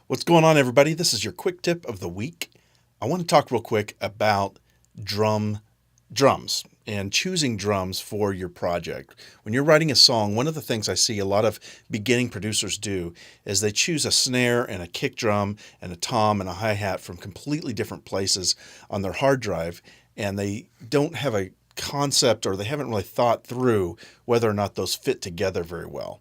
What's going on, everybody? This is your quick tip of the week. I want to talk real quick about drums and choosing drums for your project. When you're writing a song, one of the things I see a lot of beginning producers do is they choose a snare and a kick drum and a tom and a hi-hat from completely different places on their hard drive, and they don't have a concept, or they haven't really thought through whether or not those fit together very well.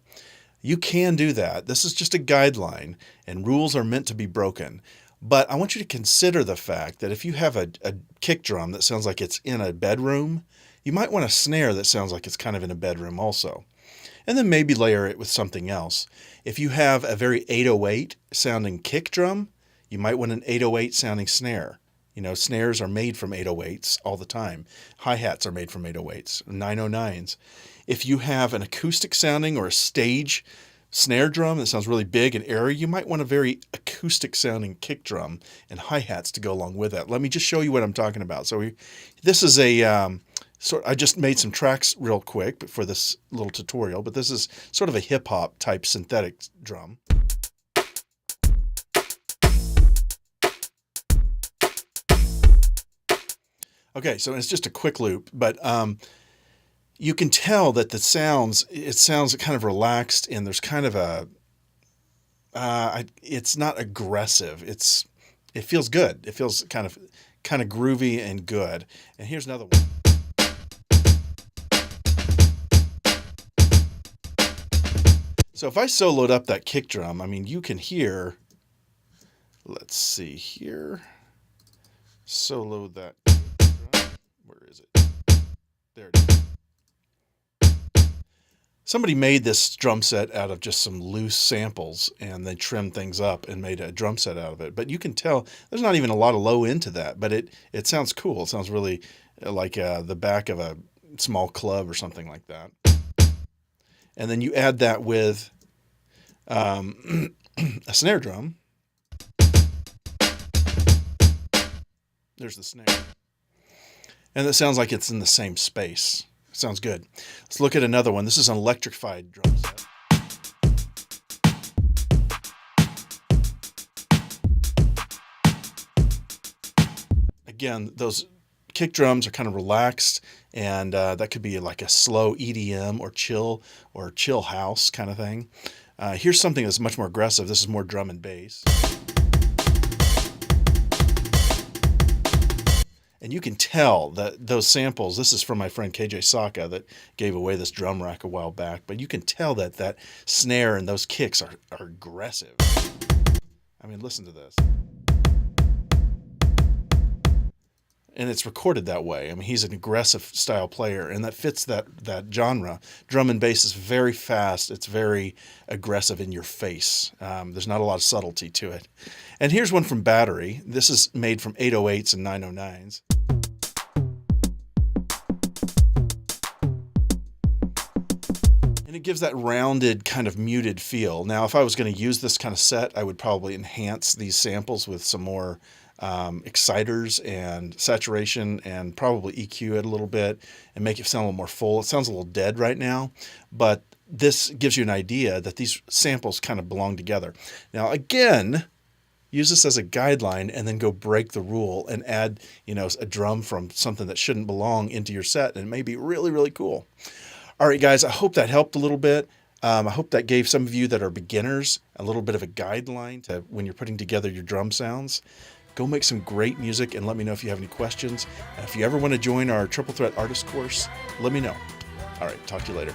You can do that. This is just a guideline, and rules are meant to be broken. But I want you to consider the fact that if you have a kick drum that sounds like it's in a bedroom, you might want a snare that sounds like it's kind of in a bedroom also. And then maybe layer it with something else. If you have a very 808 sounding kick drum, you might want an 808 sounding snare. You know, snares are made from 808s all the time. Hi-hats are made from 808s, 909s. If you have an acoustic sounding or a stage snare drum that sounds really big and airy, you might want a very acoustic sounding kick drum and hi-hats to go along with that. Let me just show you what I'm talking about. This is I just made some tracks real quick for this little tutorial, but this is sort of a hip-hop type synthetic drum. Okay, so it's just a quick loop, but you can tell that it sounds kind of relaxed, and there's kind of it's not aggressive. It feels good. It feels kind of groovy and good. And here's another one. So if I soloed up that kick drum, I mean, you can hear, let's see here, solo that drum. Where is it? There it is. Somebody made this drum set out of just some loose samples, and they trimmed things up and made a drum set out of it. But you can tell there's not even a lot of low end to that, but it sounds cool. It sounds really like the back of a small club or something like that. And then you add that with a snare drum. There's the snare. And it sounds like it's in the same space. Sounds good. Let's look at another one. This is an electrified drum set. Again, those kick drums are kind of relaxed, and that could be like a slow EDM or chill house kind of thing. Here's something that's much more aggressive. This is more drum and bass. And you can tell that those samples, this is from my friend KJ Saka that gave away this drum rack a while back, but you can tell that snare and those kicks are aggressive. I mean, listen to this. And it's recorded that way. I mean, he's an aggressive style player, and that fits that genre. Drum and bass is very fast. It's very aggressive in your face. There's not a lot of subtlety to it. And here's one from Battery. This is made from 808s and 909s. And it gives that rounded kind of muted feel. Now, if I was going to use this kind of set, I would probably enhance these samples with some more exciters and saturation, and probably EQ it a little bit and make it sound a little more full. It sounds a little dead right now, but this gives you an idea that these samples kind of belong together. Now, again, use this as a guideline and then go break the rule and add, a drum from something that shouldn't belong into your set, and it may be really, really cool. All right, guys, I hope that helped a little bit. I hope that gave some of you that are beginners a little bit of a guideline to when you're putting together your drum sounds. Go make some great music, and let me know if you have any questions. And if you ever want to join our Triple Threat Artist course, let me know. All right, talk to you later.